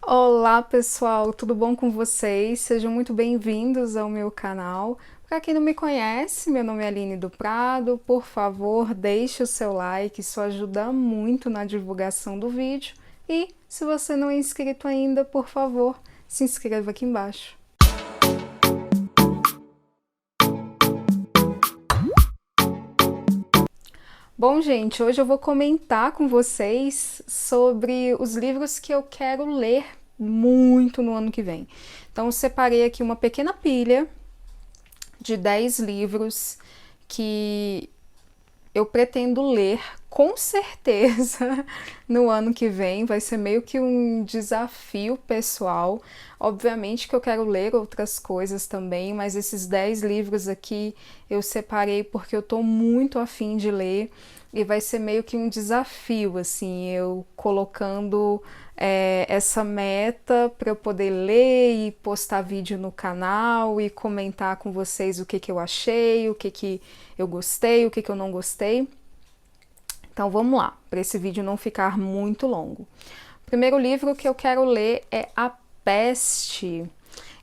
Olá pessoal, tudo bom com vocês? Sejam muito bem-vindos ao meu canal. Para quem não me conhece, meu nome é Aline do Prado. Por favor, deixe o seu like, isso ajuda muito na divulgação do vídeo. E se você não é inscrito ainda, por favor, se inscreva aqui embaixo. Bom, gente, hoje eu vou comentar com vocês sobre os livros que eu quero ler muito no ano que vem. Então, eu separei aqui uma pequena pilha de 10 livros que eu pretendo ler com certeza no ano que vem. Vai ser meio que um desafio pessoal. Obviamente que eu quero ler outras coisas também, mas esses 10 livros aqui eu separei porque eu tô muito afim de ler e vai ser meio que um desafio, assim, eu colocando essa meta para eu poder ler e postar vídeo no canal e comentar com vocês o que eu achei, o que eu gostei, o que eu não gostei. Então vamos lá, para esse vídeo não ficar muito longo. O primeiro livro que eu quero ler é A Peste.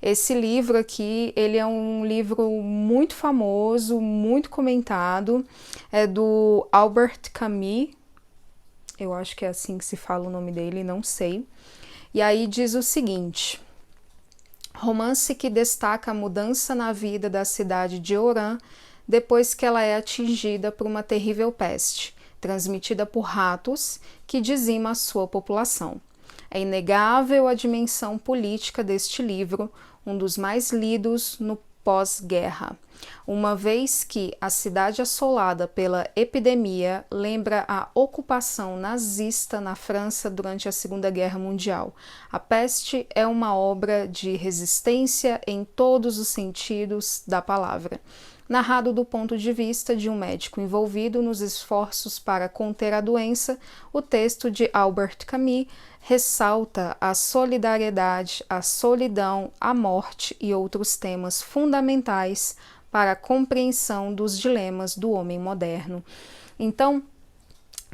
Esse livro aqui, ele é um livro muito famoso, muito comentado, é do Albert Camus, eu acho que é assim que se fala o nome dele, não sei. E aí diz o seguinte: romance que destaca a mudança na vida da cidade de Oran depois que ela é atingida por uma terrível peste, transmitida por ratos, que dizima a sua população. É inegável a dimensão política deste livro, um dos mais lidos no pós-guerra, uma vez que a cidade assolada pela epidemia lembra a ocupação nazista na França durante a Segunda Guerra Mundial. A Peste é uma obra de resistência em todos os sentidos da palavra. Narrado do ponto de vista de um médico envolvido nos esforços para conter a doença, o texto de Albert Camus ressalta a solidariedade, a solidão, a morte e outros temas fundamentais para a compreensão dos dilemas do homem moderno. Então,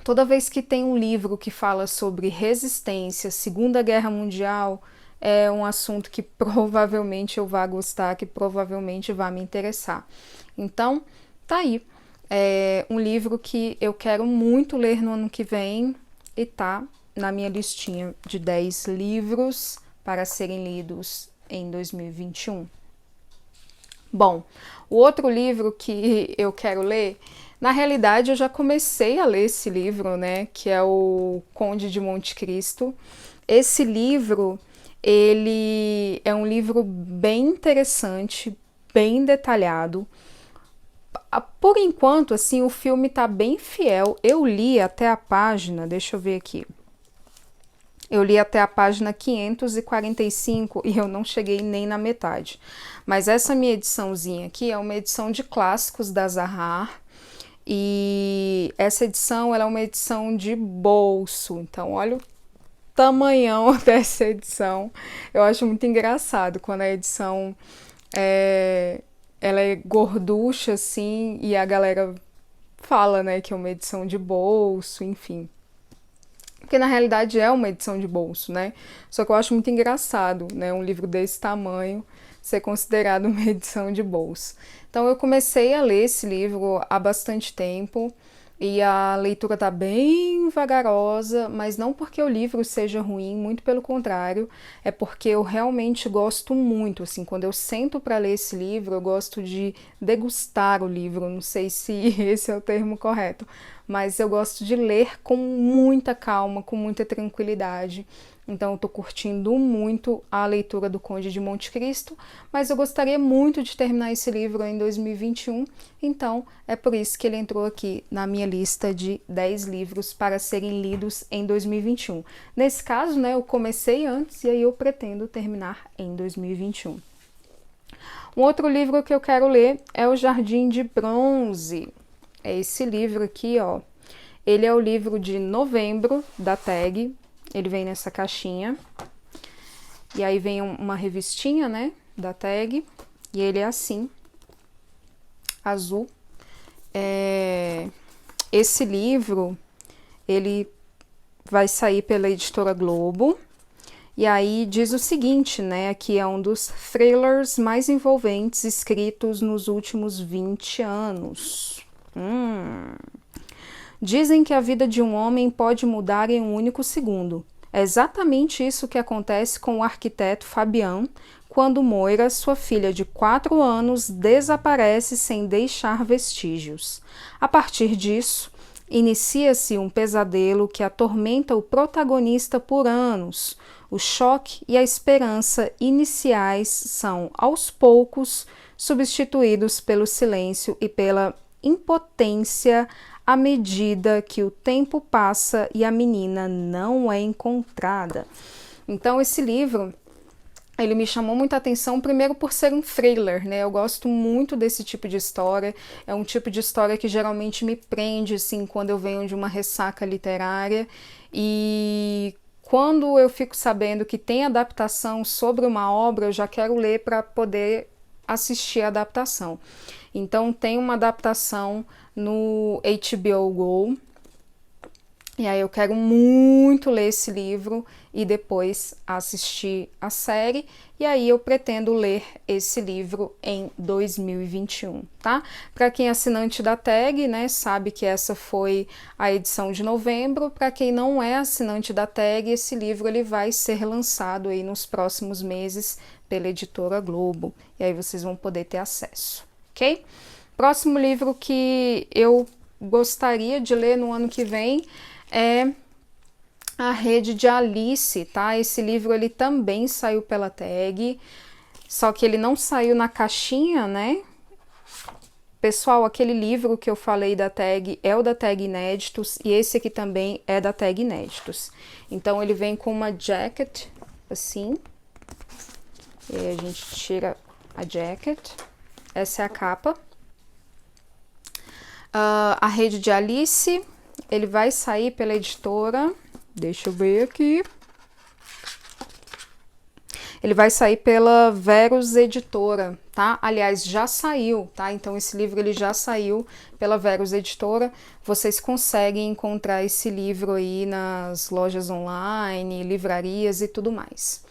toda vez que tem um livro que fala sobre resistência, Segunda Guerra Mundial, é um assunto que provavelmente eu vá gostar, que provavelmente vai me interessar. Então, tá aí. É um livro que eu quero muito ler no ano que vem e tá na minha listinha de 10 livros para serem lidos em 2021. Bom, o outro livro que eu quero ler, na realidade eu já comecei a ler esse livro, né, que é o Conde de Monte Cristo. Esse livro, ele é um livro bem interessante, bem detalhado. Por enquanto, assim, o filme tá bem fiel. Eu li até a página, deixa eu ver aqui. Eu li até a página 545 e eu não cheguei nem na metade. Mas essa minha ediçãozinha aqui é uma edição de clássicos da Zahar. E essa edição ela é uma edição de bolso. Então, olha o tamanhão dessa edição. Eu acho muito engraçado quando a edição ela é gorducha, assim, e a galera fala, né, que é uma edição de bolso, enfim. Porque na realidade é uma edição de bolso, né? Só que eu acho muito engraçado, né? Um livro desse tamanho ser considerado uma edição de bolso. Então eu comecei a ler esse livro há bastante tempo e a leitura tá bem vagarosa, mas não porque o livro seja ruim, muito pelo contrário, é porque eu realmente gosto muito, assim, quando eu sento para ler esse livro, eu gosto de degustar o livro, não sei se esse é o termo correto, mas eu gosto de ler com muita calma, com muita tranquilidade. Então eu tô curtindo muito a leitura do Conde de Monte Cristo, mas eu gostaria muito de terminar esse livro em 2021, então é por isso que ele entrou aqui na minha lista de 10 livros para serem lidos em 2021. Nesse caso, né, eu comecei antes e aí eu pretendo terminar em 2021. Um outro livro que eu quero ler é O Jardim de Bronze. É esse livro aqui, ó. Ele é o livro de novembro da Tag. Ele vem nessa caixinha. E aí vem uma revistinha, né, da Tag. E ele é assim, azul. Esse livro, ele vai sair pela Editora Globo. E aí diz o seguinte, né, que é um dos thrillers mais envolventes escritos nos últimos 20 anos. Dizem que a vida de um homem pode mudar em um único segundo. É exatamente isso que acontece com o arquiteto Fabian, quando Moira, sua filha de 4 anos, desaparece sem deixar vestígios. A partir disso, inicia-se um pesadelo que atormenta o protagonista por anos. O choque e a esperança iniciais são, aos poucos, substituídos pelo silêncio e pela impotência à medida que o tempo passa e a menina não é encontrada. Então, esse livro, ele me chamou muita atenção, primeiro por ser um thriller, né? Eu gosto muito desse tipo de história. É um tipo de história que geralmente me prende, assim, quando eu venho de uma ressaca literária. E quando eu fico sabendo que tem adaptação sobre uma obra, eu já quero ler para poder assistir a adaptação. Então, tem uma adaptação no HBO Go. E aí eu quero muito ler esse livro e depois assistir a série. E aí eu pretendo ler esse livro em 2021, tá? Para quem é assinante da Tag, né, sabe que essa foi a edição de novembro. Para quem não é assinante da Tag, esse livro ele vai ser lançado aí nos próximos meses pela editora Globo. E aí vocês vão poder ter acesso, ok? Próximo livro que eu gostaria de ler no ano que vem é A Rede de Alice, tá? Esse livro ele também saiu pela Tag, só que ele não saiu na caixinha, né? Pessoal, aquele livro que eu falei da Tag é o da Tag Inéditos e esse aqui também é da Tag Inéditos. Então ele vem com uma jacket, assim, e aí a gente tira a jacket, essa é a capa. A Rede de Alice, ele vai sair pela editora, deixa eu ver aqui, ele vai sair pela Verus Editora, tá? Aliás, já saiu, tá? Então esse livro ele já saiu pela Verus Editora, vocês conseguem encontrar esse livro aí nas lojas online, livrarias e tudo mais.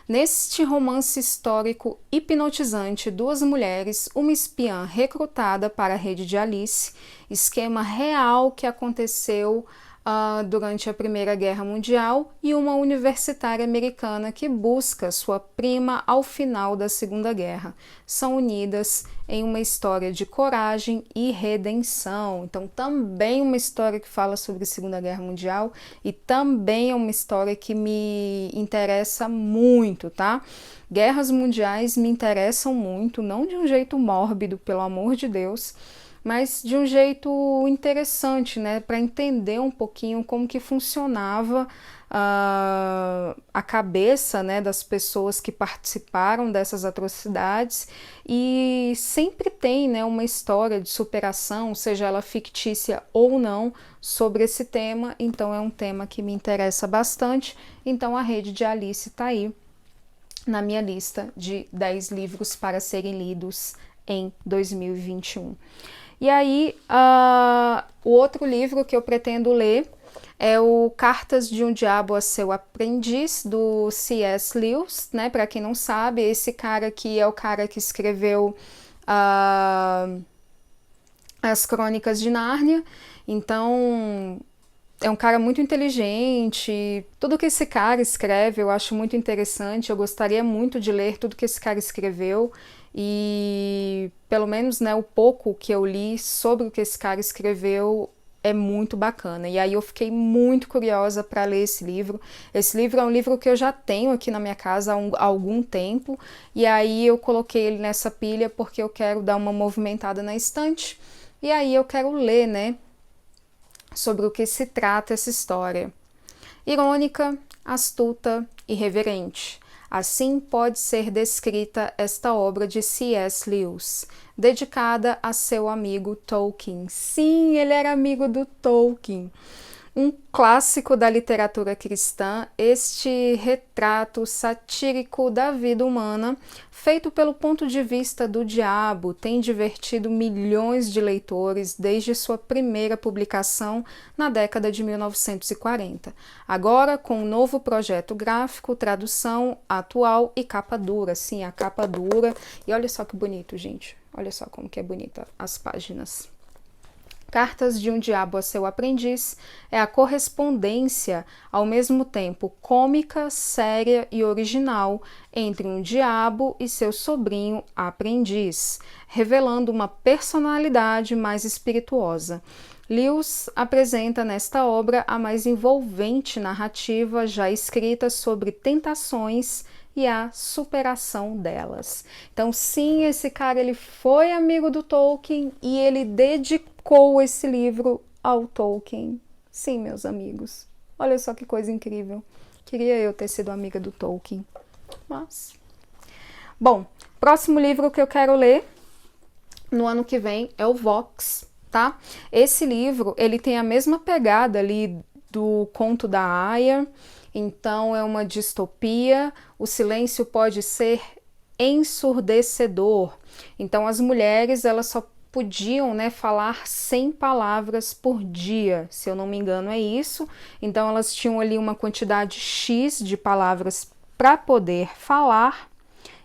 Neste romance histórico hipnotizante, duas mulheres, uma espiã recrutada para a Rede de Alice, esquema real que aconteceu durante a Primeira Guerra Mundial, e uma universitária americana que busca sua prima ao final da Segunda Guerra. São unidas em uma história de coragem e redenção. Então, também uma história que fala sobre a Segunda Guerra Mundial e também é uma história que me interessa muito, tá? Guerras mundiais me interessam muito, não de um jeito mórbido, pelo amor de Deus, mas de um jeito interessante, né, para entender um pouquinho como que funcionava a cabeça, né, das pessoas que participaram dessas atrocidades, e sempre tem, né, uma história de superação, seja ela fictícia ou não, sobre esse tema. Então é um tema que me interessa bastante. Então a Rede de Alice está aí na minha lista de 10 livros para serem lidos em 2021. E aí, o outro livro que eu pretendo ler é o Cartas de um Diabo a Seu Aprendiz, do C.S. Lewis, né? Para quem não sabe, esse cara aqui é o cara que escreveu as Crônicas de Nárnia. Então, é um cara muito inteligente. Tudo que esse cara escreve eu acho muito interessante. Eu gostaria muito de ler tudo que esse cara escreveu. E pelo menos, né, o pouco que eu li sobre o que esse cara escreveu é muito bacana. E aí eu fiquei muito curiosa para ler esse livro. Esse livro é um livro que eu já tenho aqui na minha casa há algum tempo. E aí eu coloquei ele nessa pilha porque eu quero dar uma movimentada na estante. E aí eu quero ler, né, sobre o que se trata essa história. Irônica, astuta e reverente. Assim pode ser descrita esta obra de C.S. Lewis, dedicada a seu amigo Tolkien. Sim, ele era amigo do Tolkien. Um clássico da literatura cristã, este retrato satírico da vida humana, feito pelo ponto de vista do diabo, tem divertido milhões de leitores desde sua primeira publicação na década de 1940. Agora, com um novo projeto gráfico, tradução atual e capa dura. Sim, a capa dura. E olha só que bonito, gente. Olha só como que é bonita as páginas. Cartas de um Diabo a Seu Aprendiz é a correspondência, ao mesmo tempo cômica, séria e original, entre um diabo e seu sobrinho aprendiz, revelando uma personalidade mais espirituosa. Lewis apresenta nesta obra a mais envolvente narrativa já escrita sobre tentações e a superação delas. Então, sim, esse cara ele foi amigo do Tolkien e ele dedicou esse livro ao Tolkien. Sim, meus amigos. Olha só que coisa incrível. Queria eu ter sido amiga do Tolkien. Mas... Bom, próximo livro que eu quero ler no ano que vem é o Vox, tá? Esse livro, ele tem a mesma pegada ali do Conto da Aia. Então, é uma distopia, o silêncio pode ser ensurdecedor. Então, as mulheres, elas só podiam, né, falar 100 palavras por dia, se eu não me engano é isso. Então, elas tinham ali uma quantidade X de palavras para poder falar.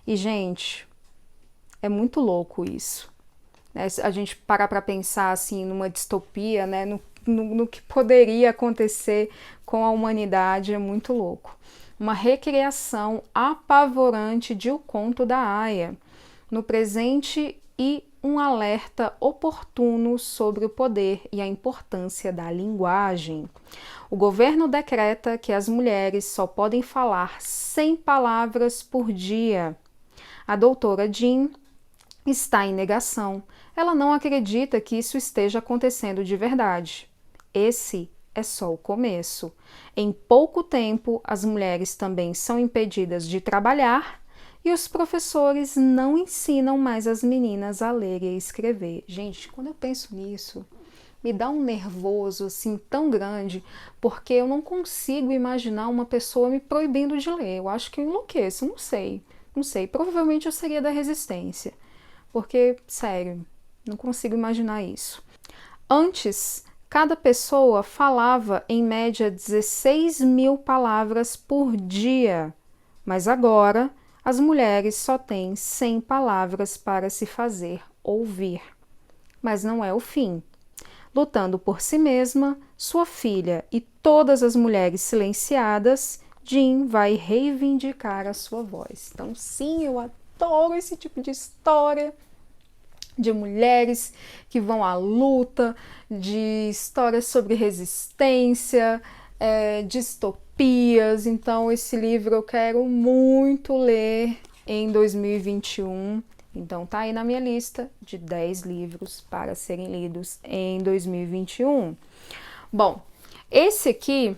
E, gente, é muito louco isso. Né? A gente parar para pensar, assim, numa distopia, né, no que poderia acontecer com a humanidade, é muito louco. Uma recriação apavorante de O Conto da Aia, no presente, e um alerta oportuno sobre o poder e a importância da linguagem. O governo decreta que as mulheres só podem falar 100 palavras por dia. A doutora Jean está em negação. Ela não acredita que isso esteja acontecendo de verdade. Esse é só o começo. Em pouco tempo, as mulheres também são impedidas de trabalhar e os professores não ensinam mais as meninas a ler e a escrever. Gente, quando eu penso nisso, me dá um nervoso assim tão grande, porque eu não consigo imaginar uma pessoa me proibindo de ler. Eu acho que eu enlouqueço, não sei. Provavelmente eu seria da resistência, porque, sério, não consigo imaginar isso. Antes, cada pessoa falava em média 16 mil palavras por dia, mas agora as mulheres só têm 100 palavras para se fazer ouvir. Mas não é o fim. Lutando por si mesma, sua filha e todas as mulheres silenciadas, Jean vai reivindicar a sua voz. Então, sim, eu adoro esse tipo de história de mulheres que vão à luta, de histórias sobre resistência, distopias. Então, esse livro eu quero muito ler em 2021. Então, tá aí na minha lista de 10 livros para serem lidos em 2021. Bom, esse aqui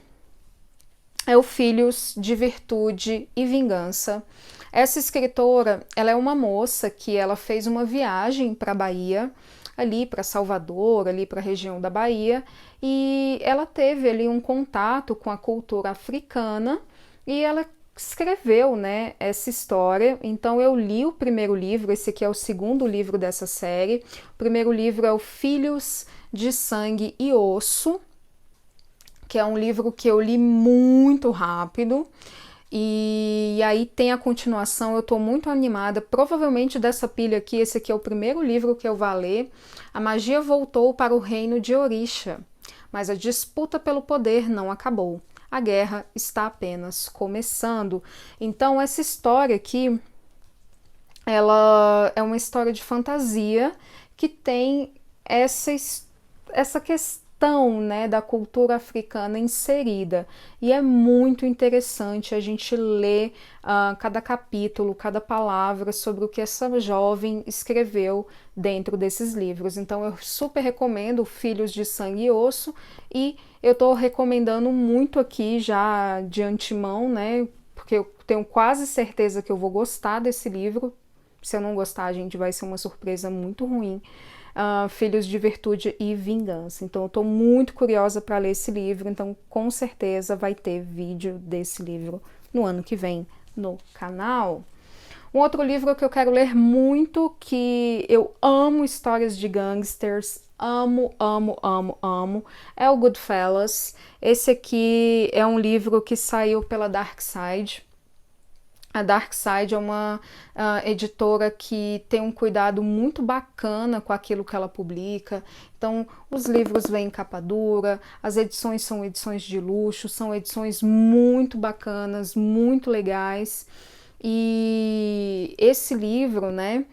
é o Filhos de Virtude e Vingança. Essa escritora, ela é uma moça que ela fez uma viagem para a Bahia, ali para Salvador, ali para a região da Bahia, e ela teve ali um contato com a cultura africana e ela escreveu, né, essa história. Então eu li o primeiro livro, esse aqui é o segundo livro dessa série. O primeiro livro é o Filhos de Sangue e Osso, que é um livro que eu li muito rápido. E aí tem a continuação, eu estou muito animada, provavelmente dessa pilha aqui, esse aqui é o primeiro livro que eu vou ler. A magia voltou para o reino de Orisha, mas a disputa pelo poder não acabou. A guerra está apenas começando. Então essa história aqui, ela é uma história de fantasia que tem essa questão, né, da cultura africana inserida, e é muito interessante a gente ler cada capítulo, cada palavra sobre o que essa jovem escreveu dentro desses livros. Então eu super recomendo Filhos de Sangue e Osso, e eu tô recomendando muito aqui já de antemão, né, porque eu tenho quase certeza que eu vou gostar desse livro, Se eu não gostar, gente, vai ser uma surpresa muito ruim. Filhos de Virtude e Vingança. Então eu tô muito curiosa para ler esse livro, então com certeza vai ter vídeo desse livro no ano que vem no canal. Um outro livro que eu quero ler muito, que eu amo histórias de gangsters, amo, amo, amo, amo, é o Goodfellas. Esse aqui é um livro que saiu pela Dark Side. A Dark Side é uma editora que tem um cuidado muito bacana com aquilo que ela publica. Então, os livros vêm em capa dura, as edições são edições de luxo, são edições muito bacanas, muito legais. E esse livro, né,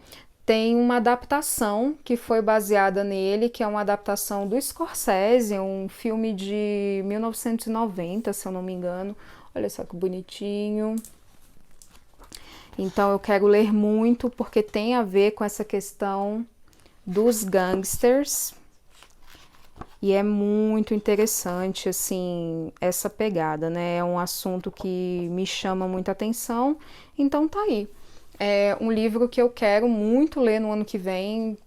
tem uma adaptação que foi baseada nele, que é uma adaptação do Scorsese, um filme de 1990, se eu não me engano. Olha só que bonitinho. Então eu quero ler muito porque tem a ver com essa questão dos gangsters e é muito interessante, assim, essa pegada, né? É um assunto que me chama muita atenção, então tá aí. É um livro que eu quero muito ler no ano que vem,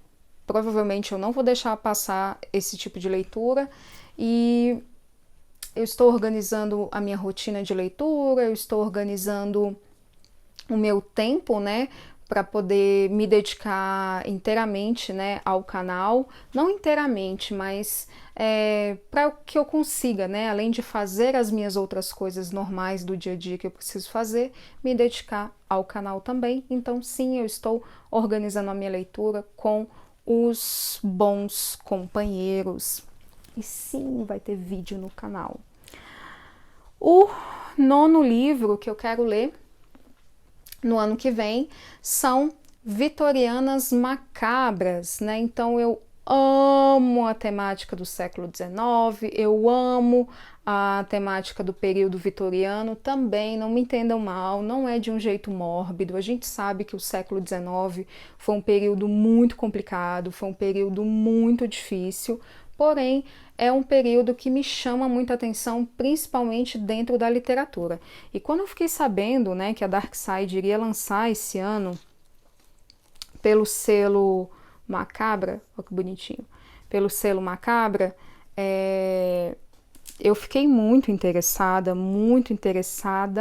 provavelmente eu não vou deixar passar esse tipo de leitura e eu estou organizando a minha rotina de leitura, eu estou organizando o meu tempo, né, para poder me dedicar inteiramente, né, ao canal, não inteiramente, mas para que eu consiga, né, além de fazer as minhas outras coisas normais do dia a dia que eu preciso fazer, me dedicar ao canal também. Então, sim, eu estou organizando a minha leitura com os bons companheiros. E sim, vai ter vídeo no canal. O 9º livro que eu quero ler no ano que vem são Vitorianas Macabras, né? Então eu amo a temática do século XIX, eu amo a temática do período vitoriano também, não me entendam mal, não é de um jeito mórbido, a gente sabe que o século XIX foi um período muito complicado, foi um período muito difícil, porém é um período que me chama muita atenção, principalmente dentro da literatura. E quando eu fiquei sabendo, né, que a Dark Side iria lançar esse ano pelo selo Macabra, olha que bonitinho, pelo selo Macabra, eu fiquei muito interessada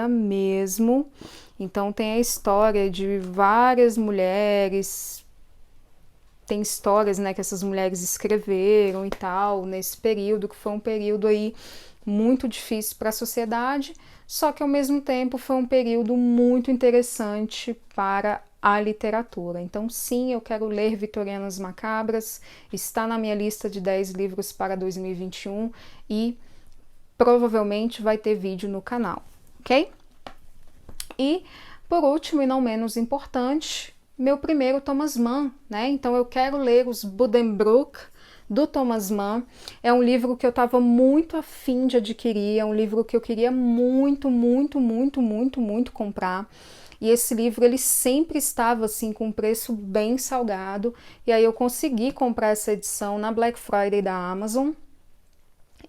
mesmo. Então tem a história de várias mulheres, tem histórias, né, que essas mulheres escreveram e tal, nesse período, que foi um período aí muito difícil para a sociedade, só que ao mesmo tempo foi um período muito interessante para a literatura. Então sim, eu quero ler Vitorianas Macabras, está na minha lista de 10 livros para 2021 e provavelmente vai ter vídeo no canal, ok? E por último e não menos importante, meu primeiro Thomas Mann, né? Então eu quero ler os Buddenbrook do Thomas Mann. É um livro que eu estava muito afim de adquirir, é um livro que eu queria muito comprar. E esse livro ele sempre estava assim com um preço bem salgado. E aí eu consegui comprar essa edição na Black Friday da Amazon.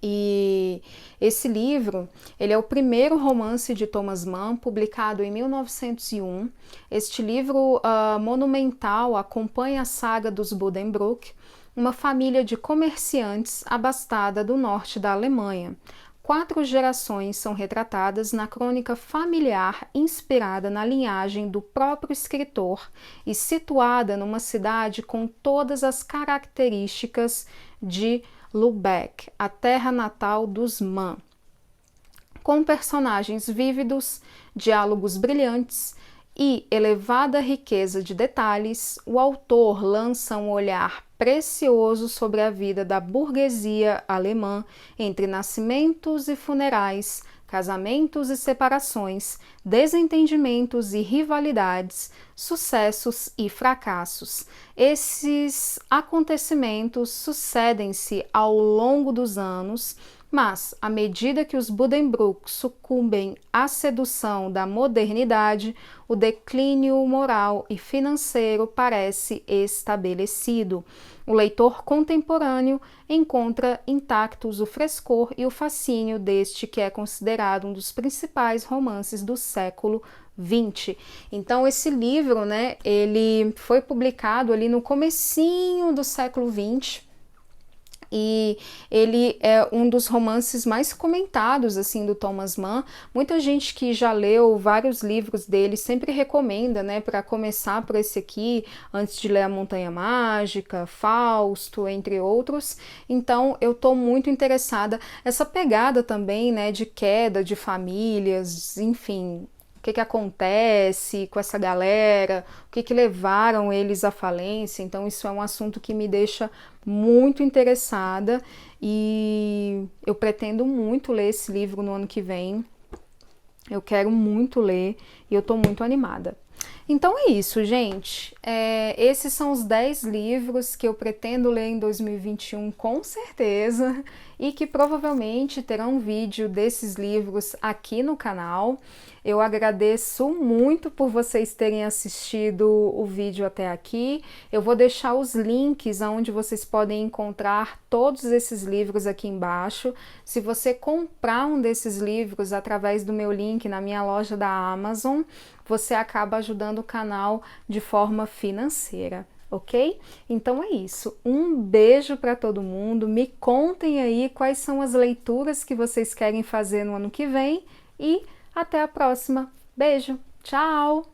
E esse livro, ele é o primeiro romance de Thomas Mann, publicado em 1901. Este livro monumental acompanha a saga dos Buddenbrook, uma família de comerciantes abastada do norte da Alemanha. 4 gerações são retratadas na crônica familiar inspirada na linhagem do próprio escritor e situada numa cidade com todas as características de Lübeck, a terra natal dos Mann. Com personagens vívidos, diálogos brilhantes e elevada riqueza de detalhes, o autor lança um olhar precioso sobre a vida da burguesia alemã entre nascimentos e funerais, casamentos e separações, desentendimentos e rivalidades, sucessos e fracassos. Esses acontecimentos sucedem-se ao longo dos anos, Mas, à medida que os Buddenbrook sucumbem à sedução da modernidade, o declínio moral e financeiro parece estabelecido. O leitor contemporâneo encontra intactos o frescor e o fascínio deste que é considerado um dos principais romances do século XX. Então esse livro, né, ele foi publicado ali no comecinho do século XX, e ele é um dos romances mais comentados assim do Thomas Mann. Muita gente que já leu vários livros dele sempre recomenda, né, para começar por esse aqui, antes de ler A Montanha Mágica, Fausto, entre outros. Então eu tô muito interessada. Essa pegada também, né, de queda de famílias, enfim, o que acontece com essa galera, o que levaram eles à falência. Então isso é um assunto que me deixa muito interessada e eu pretendo muito ler esse livro no ano que vem. Eu quero muito ler e eu tô muito animada. Então é isso, gente. Esses são os 10 livros que eu pretendo ler em 2021 com certeza e que provavelmente terão um vídeo desses livros aqui no canal. Eu agradeço muito por vocês terem assistido o vídeo até aqui. Eu vou deixar os links onde vocês podem encontrar todos esses livros aqui embaixo. Se você comprar um desses livros através do meu link na minha loja da Amazon, você acaba ajudando o canal de forma financeira, ok? Então é isso. Um beijo para todo mundo. Me contem aí quais são as leituras que vocês querem fazer no ano que vem e até a próxima. Beijo, tchau!